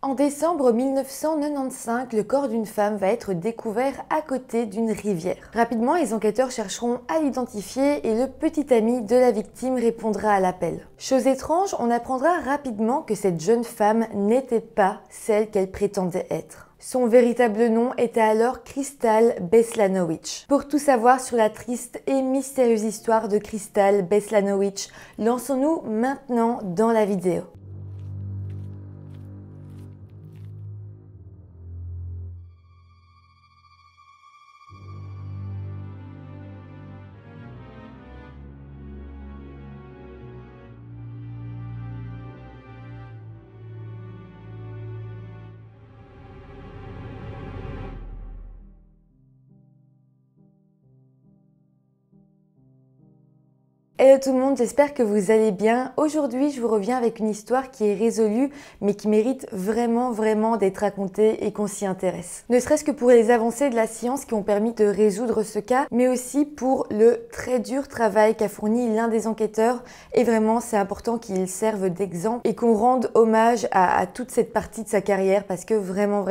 En décembre 1995, le corps d'une femme va être découvert à côté d'une rivière. Rapidement, les enquêteurs chercheront à l'identifier et le petit ami de la victime répondra à l'appel. Chose étrange, on apprendra rapidement que cette jeune femme n'était pas celle qu'elle prétendait être. Son véritable nom était alors Crystal Beslanowicz. Pour tout savoir sur la triste et mystérieuse histoire de Crystal Beslanowicz, lançons-nous maintenant dans la vidéo. Hello tout le monde, j'espère que vous allez bien. Aujourd'hui, je vous reviens avec une histoire qui est résolue, mais qui mérite vraiment d'être racontée et qu'on s'y intéresse. Ne serait-ce que pour les avancées de la science qui ont permis de résoudre ce cas, mais aussi pour le très dur travail qu'a fourni l'un des enquêteurs. Et vraiment, c'est important qu'il serve d'exemple et qu'on rende hommage à toute cette partie de sa carrière parce que vraiment,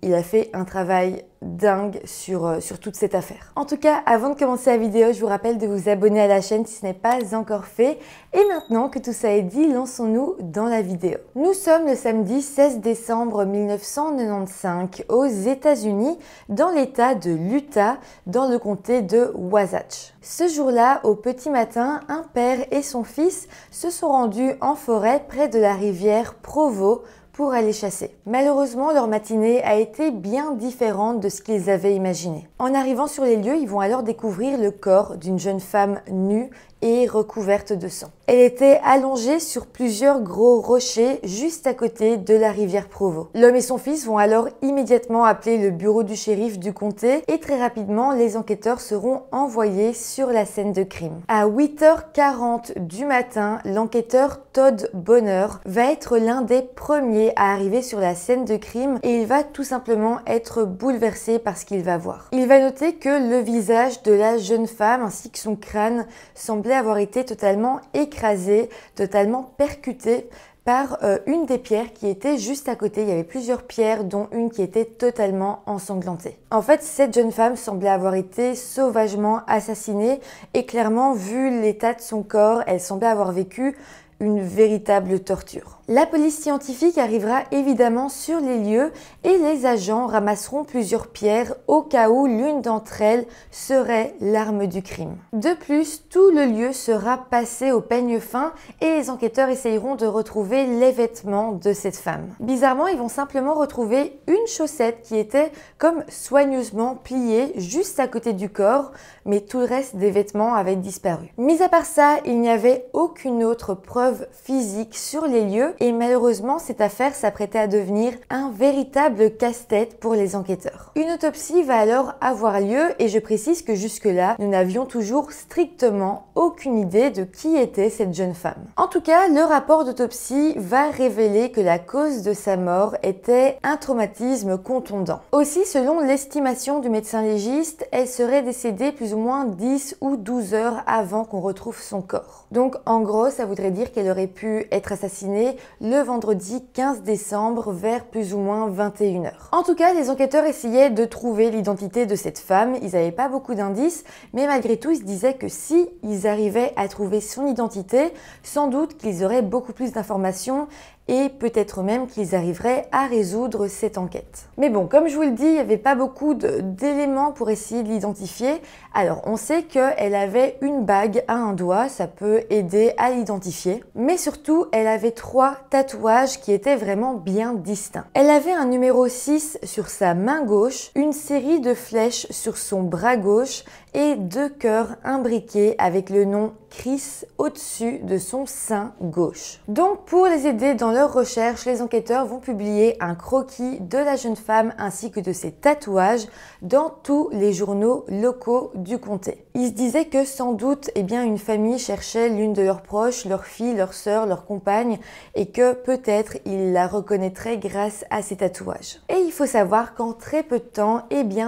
il a fait un travail dingue sur toute cette affaire. En tout cas, avant de commencer la vidéo, je vous rappelle de vous abonner à la chaîne si ce n'est pas encore fait. Et maintenant que tout ça est dit, lançons-nous dans la vidéo. Nous sommes le samedi 16 décembre 1995 aux États-Unis, dans l'état de l'Utah, dans le comté de Wasatch. Ce jour-là, au petit matin, un père et son fils se sont rendus en forêt près de la rivière Provo pour aller chasser. Malheureusement, leur matinée a été bien différente de ce qu'ils avaient imaginé. En arrivant sur les lieux, ils vont alors découvrir le corps d'une jeune femme nue et recouverte de sang. Elle était allongée sur plusieurs gros rochers juste à côté de la rivière Provo. L'homme et son fils vont alors immédiatement appeler le bureau du shérif du comté et très rapidement, les enquêteurs seront envoyés sur la scène de crime. À 8h40 du matin, l'enquêteur Todd Bonner va être l'un des premiers à arriver sur la scène de crime et il va tout simplement être bouleversé par ce qu'il va voir. Il va noter que le visage de la jeune femme ainsi que son crâne semblait avoir été totalement écrasé, totalement percuté par une des pierres qui était juste à côté. Il y avait plusieurs pierres, dont une qui était totalement ensanglantée. En fait, cette jeune femme semblait avoir été sauvagement assassinée et clairement, vu l'état de son corps, elle semblait avoir vécu une véritable torture. La police scientifique arrivera évidemment sur les lieux et les agents ramasseront plusieurs pierres au cas où l'une d'entre elles serait l'arme du crime. De plus, tout le lieu sera passé au peigne fin et les enquêteurs essayeront de retrouver les vêtements de cette femme. Bizarrement, ils vont simplement retrouver une chaussette qui était comme soigneusement pliée juste à côté du corps, mais tout le reste des vêtements avait disparu. Mis à part ça, il n'y avait aucune autre preuve physique sur les lieux et malheureusement, cette affaire s'apprêtait à devenir un véritable casse-tête pour les enquêteurs. Une autopsie va alors avoir lieu et je précise que jusque-là, nous n'avions toujours strictement aucune idée de qui était cette jeune femme. En tout cas, le rapport d'autopsie va révéler que la cause de sa mort était un traumatisme contondant. Aussi, selon l'estimation du médecin légiste, elle serait décédée plus ou moins 10 ou 12 heures avant qu'on retrouve son corps. Donc en gros, ça voudrait dire qu'elle aurait pu être assassinée le vendredi 15 décembre vers plus ou moins 21h. En tout cas, les enquêteurs essayaient de trouver l'identité de cette femme. Ils n'avaient pas beaucoup d'indices, mais malgré tout, ils se disaient que si ils arrivaient à trouver son identité, sans doute qu'ils auraient beaucoup plus d'informations et peut-être même qu'ils arriveraient à résoudre cette enquête. Mais bon, comme je vous le dis, il n'y avait pas beaucoup d'éléments pour essayer de l'identifier. Alors, on sait qu'elle avait une bague à un doigt, ça peut aider à l'identifier. Mais surtout, elle avait 3 tatouages qui étaient vraiment bien distincts. Elle avait un numéro 6 sur sa main gauche, une série de flèches sur son bras gauche et 2 cœurs imbriqués avec le nom Chris au-dessus de son sein gauche. Donc pour les aider dans leur recherche, les enquêteurs vont publier un croquis de la jeune femme ainsi que de ses tatouages dans tous les journaux locaux du comté. Ils se disaient que sans doute une famille cherchait l'une de leurs proches, leur fille, leur sœur, leur compagne et que peut-être ils la reconnaîtraient grâce à ses tatouages. Et il faut savoir qu'en très peu de temps,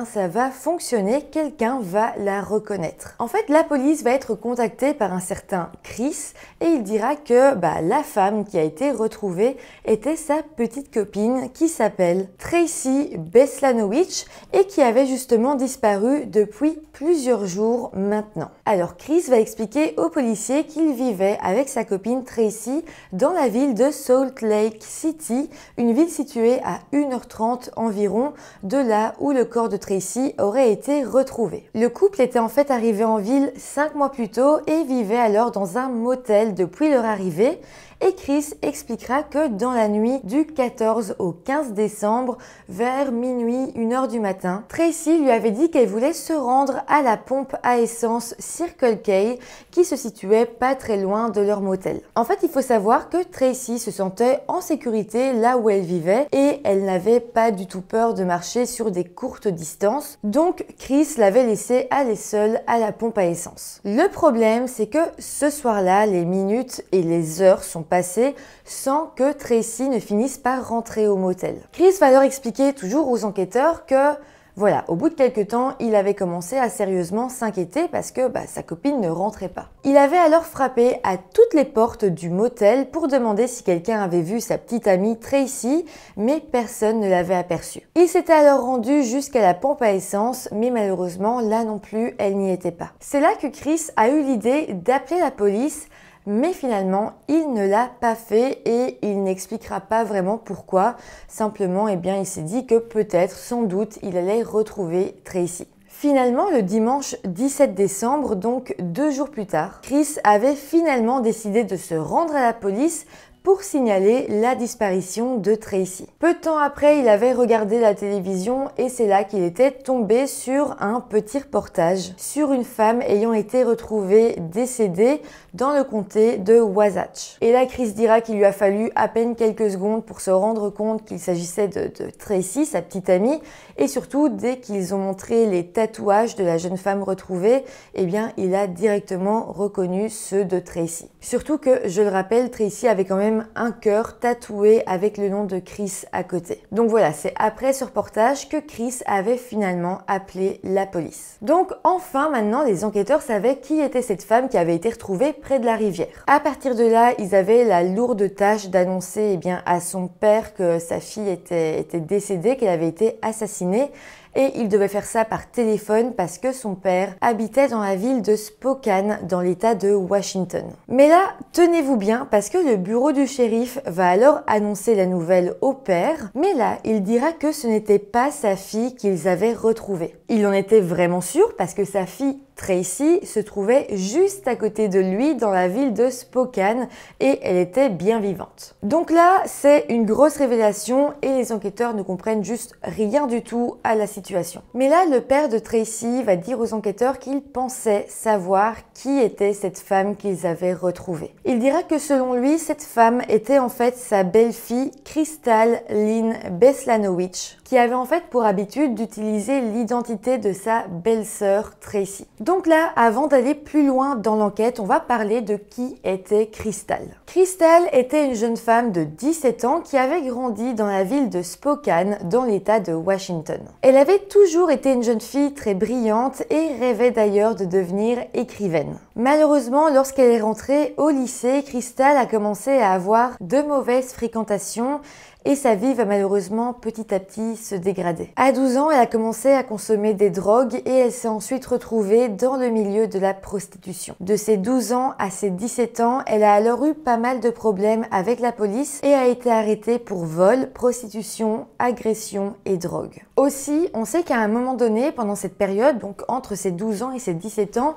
ça va fonctionner, quelqu'un va la reconnaître. En fait, la police va être contactée par un certain Chris et il dira que la femme qui a été retrouvée retrouvée était sa petite copine qui s'appelle Tracy Beslanowicz et qui avait justement disparu depuis plusieurs jours maintenant. Alors Chris va expliquer aux policiers qu'il vivait avec sa copine Tracy dans la ville de Salt Lake City, une ville située à 1h30 environ de là où le corps de Tracy aurait été retrouvé. Le couple était en fait arrivé en ville 5 mois plus tôt et vivait alors dans un motel depuis leur arrivée. Et Chris expliquera que dans la nuit du 14 au 15 décembre, vers minuit, 1h du matin, Tracy lui avait dit qu'elle voulait se rendre à la pompe à essence Circle K qui se situait pas très loin de leur motel. En fait, il faut savoir que Tracy se sentait en sécurité là où elle vivait et elle n'avait pas du tout peur de marcher sur des courtes distances. Donc Chris l'avait laissée aller seule à la pompe à essence. Le problème, c'est que ce soir-là, les minutes et les heures sont passées sans que Tracy ne finisse par rentrer au motel. Chris va leur expliquer toujours aux enquêteurs que voilà, au bout de quelques temps, il avait commencé à sérieusement s'inquiéter parce que sa copine ne rentrait pas. Il avait alors frappé à toutes les portes du motel pour demander si quelqu'un avait vu sa petite amie Tracy, mais personne ne l'avait aperçue. Il s'était alors rendu jusqu'à la pompe à essence, mais malheureusement, là non plus, elle n'y était pas. C'est là que Chris a eu l'idée d'appeler la police, mais finalement, il ne l'a pas fait et il n'expliquera pas vraiment pourquoi. Simplement, il s'est dit que peut-être, sans doute, il allait retrouver Tracy. Finalement, le dimanche 17 décembre, donc 2 jours plus tard, Chris avait finalement décidé de se rendre à la police pour signaler la disparition de Tracy. Peu de temps après, il avait regardé la télévision et c'est là qu'il était tombé sur un petit reportage sur une femme ayant été retrouvée décédée dans le comté de Wasatch. Et là, Chris dira qu'il lui a fallu à peine quelques secondes pour se rendre compte qu'il s'agissait de Tracy, sa petite amie, et surtout, dès qu'ils ont montré les tatouages de la jeune femme retrouvée, il a directement reconnu ceux de Tracy. Surtout que, je le rappelle, Tracy avait quand même un cœur tatoué avec le nom de Chris à côté. Donc voilà, c'est après ce reportage que Chris avait finalement appelé la police. Donc enfin, maintenant, les enquêteurs savaient qui était cette femme qui avait été retrouvée près de la rivière. À partir de là, ils avaient la lourde tâche d'annoncer à son père que sa fille était décédée, qu'elle avait été assassinée. Et il devait faire ça par téléphone parce que son père habitait dans la ville de Spokane, dans l'état de Washington. Mais là, tenez-vous bien parce que le bureau du shérif va alors annoncer la nouvelle au père, mais là, il dira que ce n'était pas sa fille qu'ils avaient retrouvée. Il en était vraiment sûr parce que sa fille Tracy se trouvait juste à côté de lui dans la ville de Spokane et elle était bien vivante. Donc là, c'est une grosse révélation et les enquêteurs ne comprennent juste rien du tout à la situation. Mais là, le père de Tracy va dire aux enquêteurs qu'il pensait savoir qui était cette femme qu'ils avaient retrouvée. Il dira que selon lui, cette femme était en fait sa belle-fille Crystal Lynn Beslanowicz, qui avait en fait pour habitude d'utiliser l'identité de sa belle-sœur Tracy. Donc là, avant d'aller plus loin dans l'enquête, on va parler de qui était Crystal. Crystal était une jeune femme de 17 ans qui avait grandi dans la ville de Spokane, dans l'état de Washington. Elle avait toujours été une jeune fille très brillante et rêvait d'ailleurs de devenir écrivaine. Malheureusement, lorsqu'elle est rentrée au lycée, Crystal a commencé à avoir de mauvaises fréquentations et sa vie va malheureusement petit à petit se dégrader. À 12 ans, elle a commencé à consommer des drogues et elle s'est ensuite retrouvée dans le milieu de la prostitution. De ses 12 ans à ses 17 ans, elle a alors eu pas mal de problèmes avec la police et a été arrêtée pour vol, prostitution, agression et drogue. Aussi, on sait qu'à un moment donné, pendant cette période, donc entre ses 12 ans et ses 17 ans,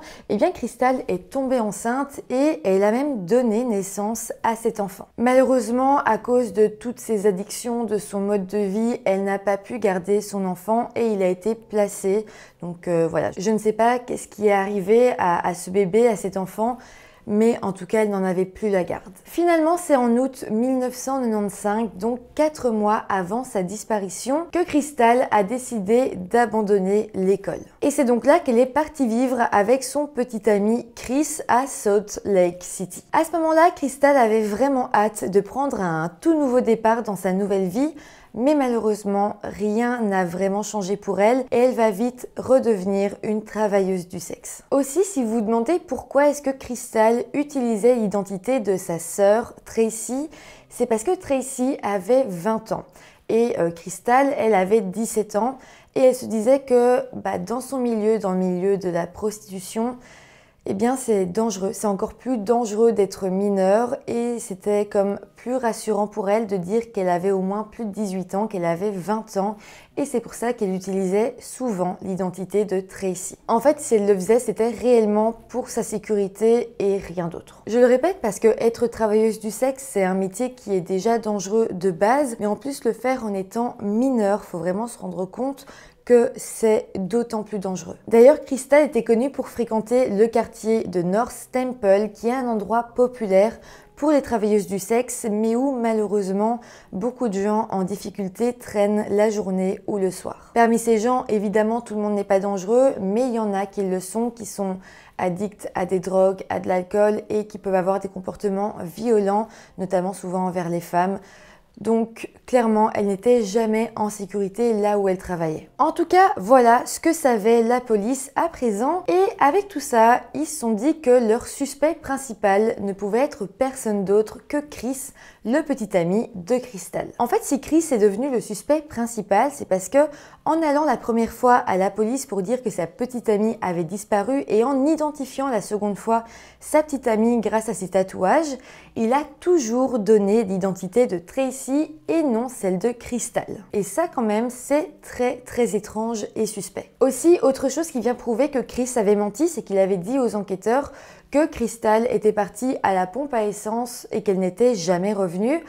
Crystal est tombée enceinte et elle a même donné naissance à cet enfant. Malheureusement, à cause de toutes ces addictions, de son mode de vie, elle n'a pas pu garder son enfant et il a été placé. Donc voilà, je ne sais pas qu'est-ce qui est arrivé à ce bébé, à cet enfant, mais en tout cas, elle n'en avait plus la garde. Finalement, c'est en août 1995, donc 4 mois avant sa disparition, que Crystal a décidé d'abandonner l'école. Et c'est donc là qu'elle est partie vivre avec son petit ami Chris à Salt Lake City. À ce moment-là, Crystal avait vraiment hâte de prendre un tout nouveau départ dans sa nouvelle vie, mais malheureusement, rien n'a vraiment changé pour elle et elle va vite redevenir une travailleuse du sexe. Aussi, si vous vous demandez pourquoi est-ce que Crystal utilisait l'identité de sa sœur Tracy, c'est parce que Tracy avait 20 ans et Crystal, elle avait 17 ans et elle se disait que dans son milieu, dans le milieu de la prostitution, eh bien c'est dangereux, c'est encore plus dangereux d'être mineure et c'était comme plus rassurant pour elle de dire qu'elle avait au moins plus de 18 ans, qu'elle avait 20 ans et c'est pour ça qu'elle utilisait souvent l'identité de Tracy. En fait, si elle le faisait, c'était réellement pour sa sécurité et rien d'autre. Je le répète parce que être travailleuse du sexe, c'est un métier qui est déjà dangereux de base, mais en plus le faire en étant mineure, faut vraiment se rendre compte que c'est d'autant plus dangereux. D'ailleurs, Crystal était connue pour fréquenter le quartier de North Temple, qui est un endroit populaire pour les travailleuses du sexe, mais où malheureusement beaucoup de gens en difficulté traînent la journée ou le soir. Parmi ces gens, évidemment, tout le monde n'est pas dangereux, mais il y en a qui le sont, qui sont addicts à des drogues, à de l'alcool et qui peuvent avoir des comportements violents, notamment souvent envers les femmes. Donc clairement, elle n'était jamais en sécurité là où elle travaillait. En tout cas, voilà ce que savait la police à présent. Et avec tout ça, ils se sont dit que leur suspect principal ne pouvait être personne d'autre que Chris, le petit ami de Crystal. En fait, si Chris est devenu le suspect principal, c'est parce que en allant la première fois à la police pour dire que sa petite amie avait disparu et en identifiant la seconde fois sa petite amie grâce à ses tatouages, il a toujours donné l'identité de Tracy et non celle de Crystal. Et ça quand même, c'est très étrange et suspect. Aussi, autre chose qui vient prouver que Chris avait menti, c'est qu'il avait dit aux enquêteurs que Crystal était partie à la pompe à essence et qu'elle n'était jamais revenue.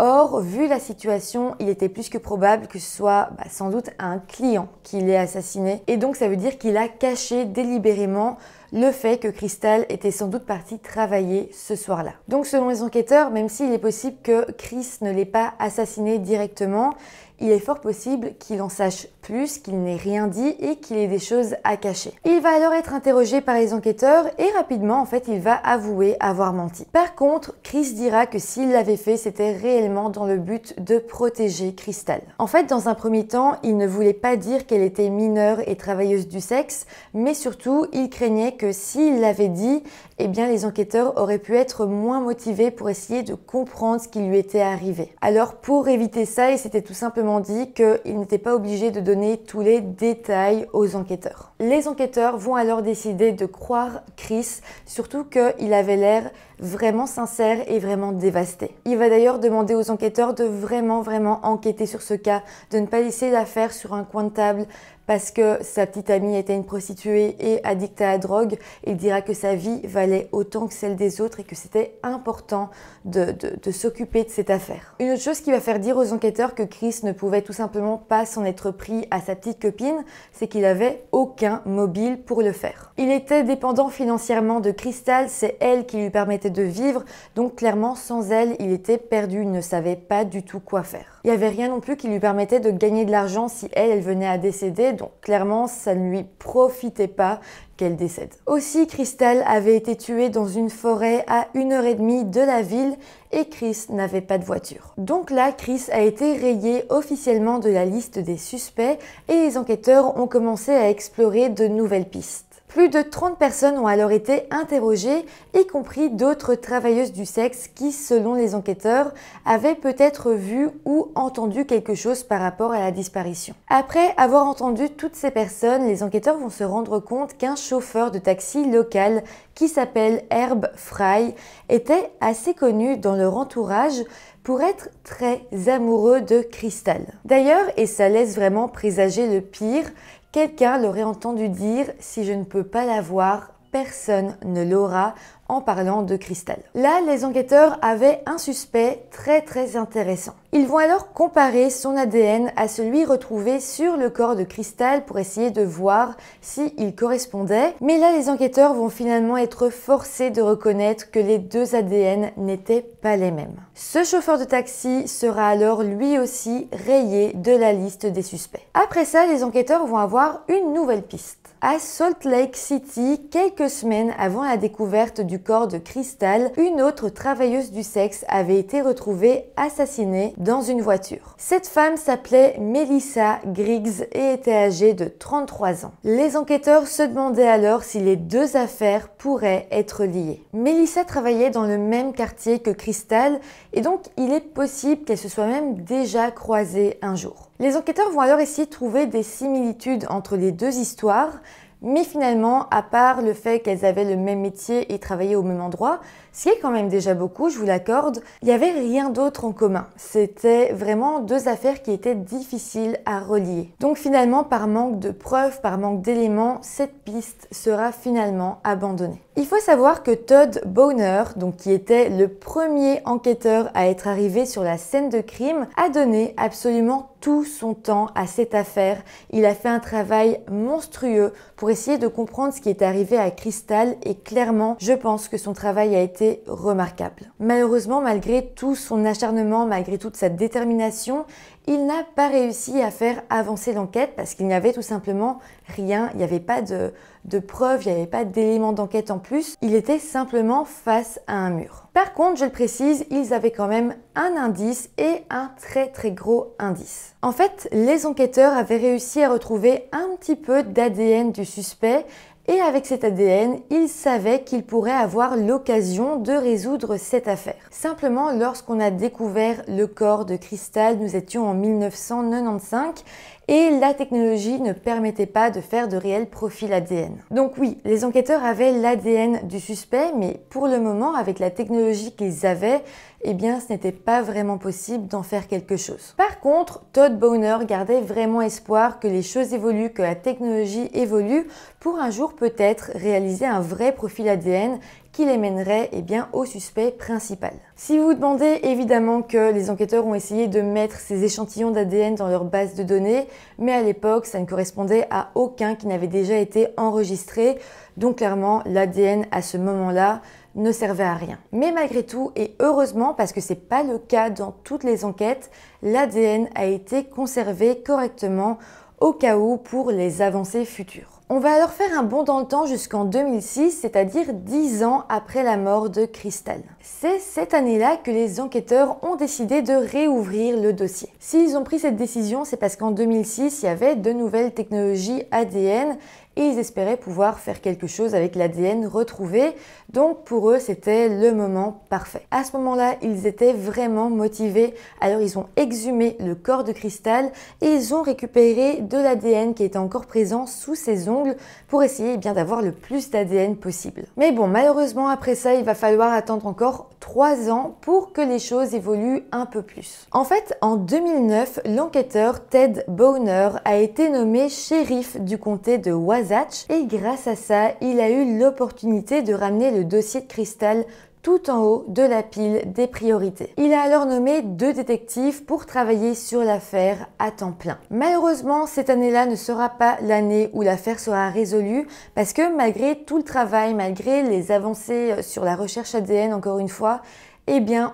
Or, vu la situation, il était plus que probable que ce soit sans doute un client qui l'ait assassiné. Et donc ça veut dire qu'il a caché délibérément le fait que Crystal était sans doute partie travailler ce soir-là. Donc selon les enquêteurs, même s'il est possible que Chris ne l'ait pas assassiné directement, il est fort possible qu'il en sache plus, qu'il n'ait rien dit et qu'il ait des choses à cacher. Il va alors être interrogé par les enquêteurs et rapidement, en fait, il va avouer avoir menti. Par contre, Chris dira que s'il l'avait fait, c'était réellement dans le but de protéger Crystal. En fait, dans un premier temps, il ne voulait pas dire qu'elle était mineure et travailleuse du sexe, mais surtout, il craignait que s'il l'avait dit, eh bien, les enquêteurs auraient pu être moins motivés pour essayer de comprendre ce qui lui était arrivé. Alors, pour éviter ça, il s'était tout simplement dit qu'il n'était pas obligé de donner tous les détails aux enquêteurs. Les enquêteurs vont alors décider de croire Chris, surtout qu'il avait l'air vraiment sincère et vraiment dévasté. Il va d'ailleurs demander aux enquêteurs de vraiment enquêter sur ce cas, de ne pas laisser l'affaire sur un coin de table parce que sa petite amie était une prostituée et addicte à la drogue. Il dira que sa vie valait autant que celle des autres et que c'était important de s'occuper de cette affaire. Une autre chose qui va faire dire aux enquêteurs que Chris ne pouvait tout simplement pas s'en être pris à sa petite copine, c'est qu'il avait aucun mobile pour le faire. Il était dépendant financièrement de Crystal, c'est elle qui lui permettait de vivre, donc clairement sans elle, il était perdu, il ne savait pas du tout quoi faire. Il n'y avait rien non plus qui lui permettait de gagner de l'argent si elle venait à décéder, donc clairement ça ne lui profitait pas qu'elle décède. Aussi, Crystal avait été tuée dans une forêt à 1h30 de la ville et Chris n'avait pas de voiture. Donc là, Chris a été rayé officiellement de la liste des suspects et les enquêteurs ont commencé à explorer de nouvelles pistes. Plus de 30 personnes ont alors été interrogées, y compris d'autres travailleuses du sexe qui, selon les enquêteurs, avaient peut-être vu ou entendu quelque chose par rapport à la disparition. Après avoir entendu toutes ces personnes, les enquêteurs vont se rendre compte qu'un chauffeur de taxi local qui s'appelle Herb Fry était assez connu dans leur entourage pour être très amoureux de Crystal. D'ailleurs, et ça laisse vraiment présager le pire, quelqu'un l'aurait entendu dire « si je ne peux pas l'avoir, personne ne l'aura » en parlant de Crystal. Là, les enquêteurs avaient un suspect très intéressant. Ils vont alors comparer son ADN à celui retrouvé sur le corps de Crystal pour essayer de voir s'il correspondait. Mais là, les enquêteurs vont finalement être forcés de reconnaître que les deux ADN n'étaient pas les mêmes. Ce chauffeur de taxi sera alors lui aussi rayé de la liste des suspects. Après ça, les enquêteurs vont avoir une nouvelle piste. À Salt Lake City, quelques semaines avant la découverte du du corps de Crystal, une autre travailleuse du sexe avait été retrouvée assassinée dans une voiture. Cette femme s'appelait Melissa Griggs et était âgée de 33 ans. Les enquêteurs se demandaient alors si les deux affaires pourraient être liées. Melissa travaillait dans le même quartier que Crystal et donc il est possible qu'elles se soient même déjà croisées un jour. Les enquêteurs vont alors essayer de trouver des similitudes entre les deux histoires, mais finalement, à part le fait qu'elles avaient le même métier et travaillaient au même endroit, ce qui est quand même déjà beaucoup, je vous l'accorde, il n'y avait rien d'autre en commun. C'était vraiment deux affaires qui étaient difficiles à relier. Donc finalement, par manque de preuves, par manque d'éléments, cette piste sera finalement abandonnée. Il faut savoir que Todd Bowner, qui était le premier enquêteur à être arrivé sur la scène de crime, a donné absolument tout son temps à cette affaire. Il a fait un travail monstrueux pour essayer de comprendre ce qui est arrivé à Crystal et clairement, je pense que son travail a été remarquable. Malheureusement, malgré tout son acharnement, malgré toute sa détermination, il n'a pas réussi à faire avancer l'enquête parce qu'il n'y avait tout simplement rien, il n'y avait pas de preuves, il n'y avait pas d'éléments d'enquête en plus, il était simplement face à un mur. Par contre, je le précise, ils avaient quand même un indice et un très gros indice. En fait, les enquêteurs avaient réussi à retrouver un petit peu d'ADN du suspect. Et avec cet ADN, ils savaient qu'ils pourraient avoir l'occasion de résoudre cette affaire. Simplement, lorsqu'on a découvert le corps de Crystal, nous étions en 1995 et la technologie ne permettait pas de faire de réels profils ADN. Donc oui, les enquêteurs avaient l'ADN du suspect, mais pour le moment, avec la technologie qu'ils avaient, eh bien, ce n'était pas vraiment possible d'en faire quelque chose. Par contre, Todd Bowner gardait vraiment espoir que les choses évoluent, que la technologie évolue pour un jour peut-être réaliser un vrai profil ADN qui les mènerait au suspect principal. Si vous vous demandez évidemment que les enquêteurs ont essayé de mettre ces échantillons d'ADN dans leur base de données, mais à l'époque ça ne correspondait à aucun qui n'avait déjà été enregistré, donc clairement l'ADN à ce moment-là ne servait à rien. Mais malgré tout, et heureusement parce que c'est pas le cas dans toutes les enquêtes, l'ADN a été conservé correctement au cas où pour les avancées futures. On va alors faire un bond dans le temps jusqu'en 2006, c'est-à-dire 10 ans après la mort de Crystal. C'est cette année-là que les enquêteurs ont décidé de réouvrir le dossier. S'ils ont pris cette décision, c'est parce qu'en 2006, il y avait de nouvelles technologies ADN et ils espéraient pouvoir faire quelque chose avec l'ADN retrouvé. Donc pour eux, c'était le moment parfait. À ce moment-là, ils étaient vraiment motivés. Alors ils ont exhumé le corps de Crystal et ils ont récupéré de l'ADN qui était encore présent sous ses ongles pour essayer d'avoir le plus d'ADN possible. Mais bon, malheureusement, après ça, il va falloir attendre encore 3 ans pour que les choses évoluent un peu plus. En fait, en 2009, l'enquêteur Ted Bowner a été nommé shérif du comté de Wasatch et grâce à ça, il a eu l'opportunité de ramener le dossier de Crystal tout en haut de la pile des priorités. Il a alors nommé 2 détectives pour travailler sur l'affaire à temps plein. Malheureusement, cette année-là ne sera pas l'année où l'affaire sera résolue parce que malgré tout le travail, malgré les avancées sur la recherche ADN encore une fois,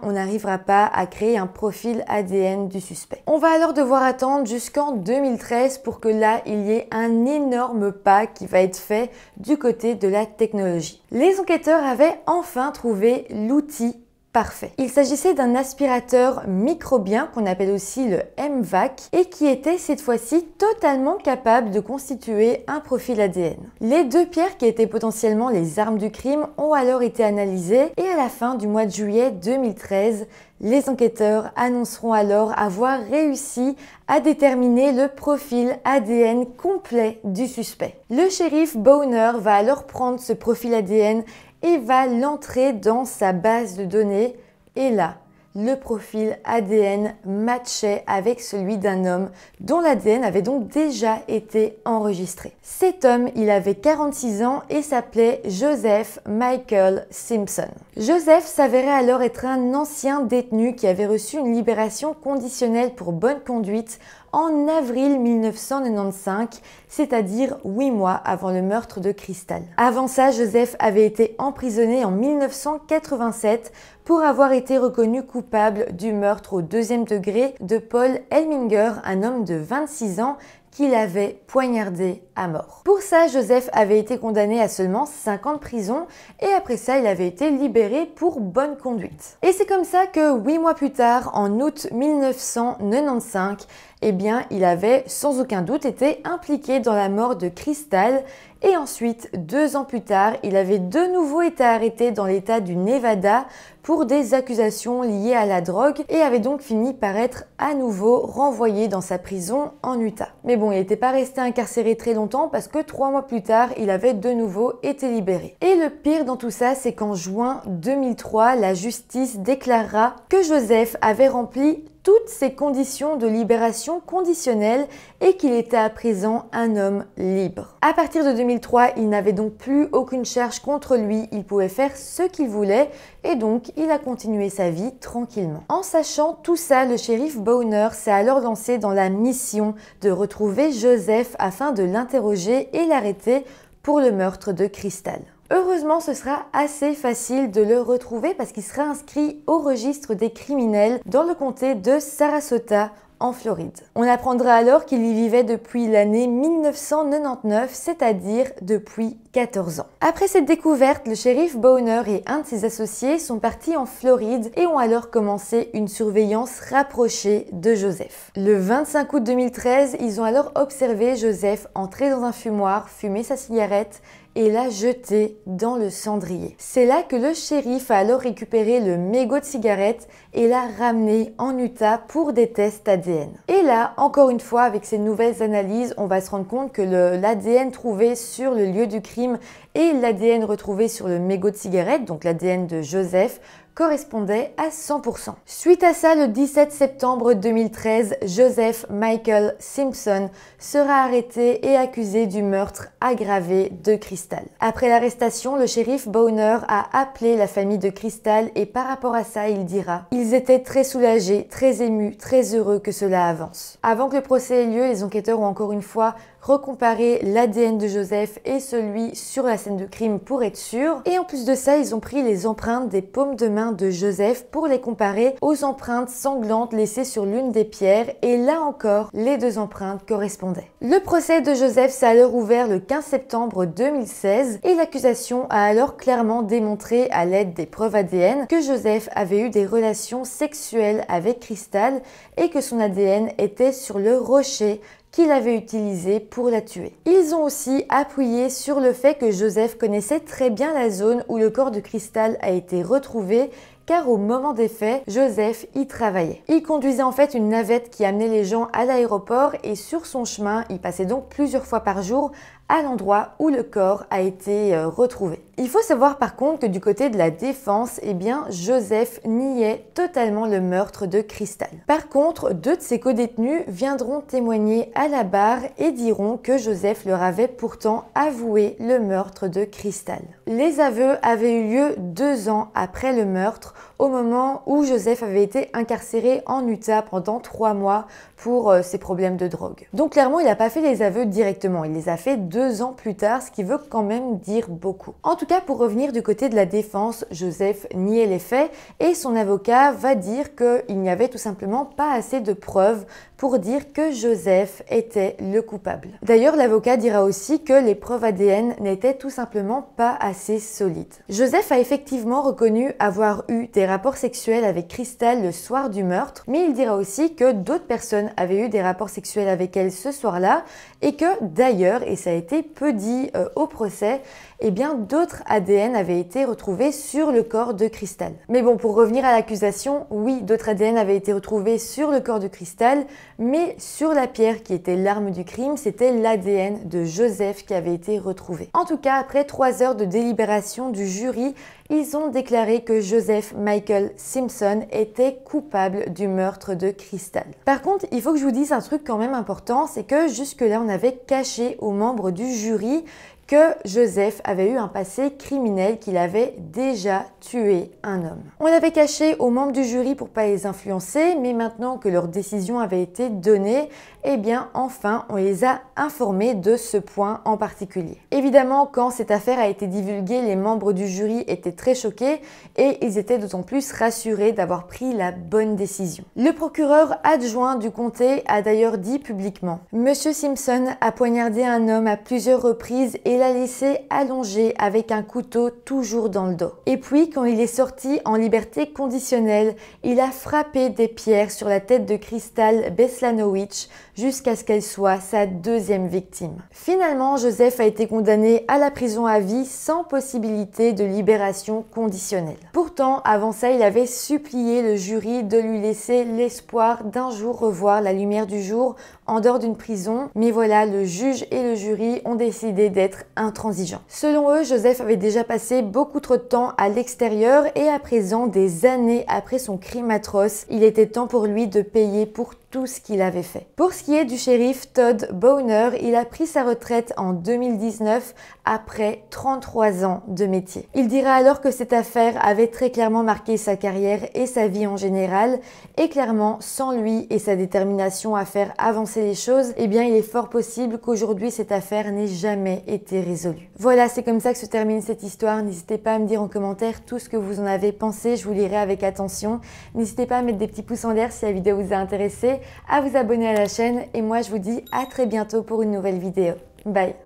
on n'arrivera pas à créer un profil ADN du suspect. On va alors devoir attendre jusqu'en 2013 pour que là, il y ait un énorme pas qui va être fait du côté de la technologie. Les enquêteurs avaient enfin trouvé l'outil parfait. Il s'agissait d'un aspirateur microbien qu'on appelle aussi le MVAC et qui était cette fois-ci totalement capable de constituer un profil ADN. Les 2 pierres qui étaient potentiellement les armes du crime ont alors été analysées et à la fin du mois de juillet 2013, les enquêteurs annonceront alors avoir réussi à déterminer le profil ADN complet du suspect. Le shérif Bowner va alors prendre ce profil ADN et va l'entrer dans sa base de données et là, le profil ADN matchait avec celui d'un homme dont l'ADN avait donc déjà été enregistré. Cet homme, il avait 46 ans et s'appelait Joseph Michael Simpson. Joseph s'avérait alors être un ancien détenu qui avait reçu une libération conditionnelle pour bonne conduite en avril 1995, c'est-à-dire 8 mois avant le meurtre de Crystal. Avant ça, Joseph avait été emprisonné en 1987 pour avoir été reconnu coupable du meurtre au 2e degré de Paul Elminger, un homme de 26 ans qu'il avait poignardé à mort. Pour ça, Joseph avait été condamné à seulement 5 ans de prison et après ça, il avait été libéré pour bonne conduite. Et c'est comme ça que 8 mois plus tard, en août 1995, eh bien, il avait sans aucun doute été impliqué dans la mort de Crystal et ensuite, 2 ans plus tard, il avait de nouveau été arrêté dans l'état du Nevada pour des accusations liées à la drogue et avait donc fini par être à nouveau renvoyé dans sa prison en Utah. Mais bon, il n'était pas resté incarcéré très longtemps parce que 3 mois plus tard, il avait de nouveau été libéré. Et le pire dans tout ça, c'est qu'en juin 2003, la justice déclarera que Joseph avait rempli toutes ces conditions de libération conditionnelle et qu'il était à présent un homme libre. À partir de 2003, il n'avait donc plus aucune charge contre lui, il pouvait faire ce qu'il voulait et donc il a continué sa vie tranquillement. En sachant tout ça, le shérif Bowner s'est alors lancé dans la mission de retrouver Joseph afin de l'interroger et l'arrêter pour le meurtre de Crystal. Heureusement, ce sera assez facile de le retrouver parce qu'il sera inscrit au registre des criminels dans le comté de Sarasota, en Floride. On apprendra alors qu'il y vivait depuis l'année 1999, c'est-à-dire depuis 14 ans. Après cette découverte, le shérif Bowner et un de ses associés sont partis en Floride et ont alors commencé une surveillance rapprochée de Joseph. Le 25 août 2013, ils ont alors observé Joseph entrer dans un fumoir, fumer sa cigarette et l'a jeté dans le cendrier. C'est là que le shérif a alors récupéré le mégot de cigarette et l'a ramené en Utah pour des tests ADN. Et là, encore une fois, avec ces nouvelles analyses, on va se rendre compte que l'ADN trouvé sur le lieu du crime et l'ADN retrouvé sur le mégot de cigarette, donc l'ADN de Joseph, correspondait à 100%. Suite à ça, le 17 septembre 2013, Joseph Michael Simpson sera arrêté et accusé du meurtre aggravé de Crystal. Après l'arrestation, le shérif Bowner a appelé la famille de Crystal et par rapport à ça, il dira « Ils étaient très soulagés, très émus, très heureux que cela avance ». Avant que le procès ait lieu, les enquêteurs ont encore une fois recomparé l'ADN de Joseph et celui sur la scène de crime pour être sûr. Et en plus de ça, ils ont pris les empreintes des paumes de main de Joseph pour les comparer aux empreintes sanglantes laissées sur l'une des pierres. Et là encore, les deux empreintes correspondaient. Le procès de Joseph s'est alors ouvert le 15 septembre 2016 et l'accusation a alors clairement démontré à l'aide des preuves ADN que Joseph avait eu des relations sexuelles avec Crystal et que son ADN était sur le rocher qu'il avait utilisé pour la tuer. Ils ont aussi appuyé sur le fait que Joseph connaissait très bien la zone où le corps de Crystal a été retrouvé car au moment des faits, Joseph y travaillait. Il conduisait en fait une navette qui amenait les gens à l'aéroport et sur son chemin, il passait donc plusieurs fois par jour à l'endroit où le corps a été retrouvé. Il faut savoir par contre que du côté de la défense, eh bien, Joseph niait totalement le meurtre de Crystal. Par contre, 2 de ses codétenus viendront témoigner à la barre et diront que Joseph leur avait pourtant avoué le meurtre de Crystal. Les aveux avaient eu lieu 2 ans après le meurtre, au moment où Joseph avait été incarcéré en Utah pendant 3 mois pour ses problèmes de drogue. Donc clairement, il n'a pas fait les aveux directement, il les a fait 2 ans plus tard, ce qui veut quand même dire beaucoup. En tout cas, pour revenir du côté de la défense, Joseph niait les faits et son avocat va dire qu'il n'y avait tout simplement pas assez de preuves pour dire que Joseph était le coupable. D'ailleurs, l'avocat dira aussi que les preuves ADN n'étaient tout simplement pas assez solides. Joseph a effectivement reconnu avoir eu des rapports sexuels avec Crystal le soir du meurtre, mais il dira aussi que d'autres personnes avaient eu des rapports sexuels avec elle ce soir-là et que d'ailleurs, et ça a été peu dit au procès, eh bien d'autres ADN avaient été retrouvés sur le corps de Crystal. Mais bon, pour revenir à l'accusation, oui, d'autres ADN avaient été retrouvés sur le corps de Crystal, mais sur la pierre qui était l'arme du crime, c'était l'ADN de Joseph qui avait été retrouvé. En tout cas, après 3 heures de délibération du jury, ils ont déclaré que Joseph Michael Simpson était coupable du meurtre de Crystal. Par contre, il faut que je vous dise un truc quand même important, c'est que jusque-là, on avait caché aux membres du jury que Joseph avait eu un passé criminel, qu'il avait déjà tué un homme. On l'avait caché aux membres du jury pour pas les influencer, mais maintenant que leur décision avait été donnée, eh bien enfin on les a informés de ce point en particulier. Évidemment, quand cette affaire a été divulguée, les membres du jury étaient très choqués et ils étaient d'autant plus rassurés d'avoir pris la bonne décision. Le procureur adjoint du comté a d'ailleurs dit publiquement: Monsieur Simpson a poignardé un homme à plusieurs reprises et l'a laissé allongé avec un couteau toujours dans le dos. Et puis, quand il est sorti en liberté conditionnelle, il a frappé des pierres sur la tête de Crystal Beslanowicz jusqu'à ce qu'elle soit sa deuxième victime. Finalement, Joseph a été condamné à la prison à vie sans possibilité de libération conditionnelle. Pourtant, avant ça, il avait supplié le jury de lui laisser l'espoir d'un jour revoir la lumière du jour en dehors d'une prison, mais voilà, le juge et le jury ont décidé d'être intransigeants. Selon eux, Joseph avait déjà passé beaucoup trop de temps à l'extérieur et à présent, des années après son crime atroce, il était temps pour lui de payer pour tout ce qu'il avait fait. Pour ce qui est du shérif Todd Bowner, il a pris sa retraite en 2019 après 33 ans de métier. Il dira alors que cette affaire avait très clairement marqué sa carrière et sa vie en général, et clairement, sans lui et sa détermination à faire avancer les choses, eh bien il est fort possible qu'aujourd'hui cette affaire n'ait jamais été résolue. Voilà, c'est comme ça que se termine cette histoire. N'hésitez pas à me dire en commentaire tout ce que vous en avez pensé, je vous lirai avec attention. N'hésitez pas à mettre des petits pouces en l'air si la vidéo vous a intéressé, à vous abonner à la chaîne et moi je vous dis à très bientôt pour une nouvelle vidéo. Bye!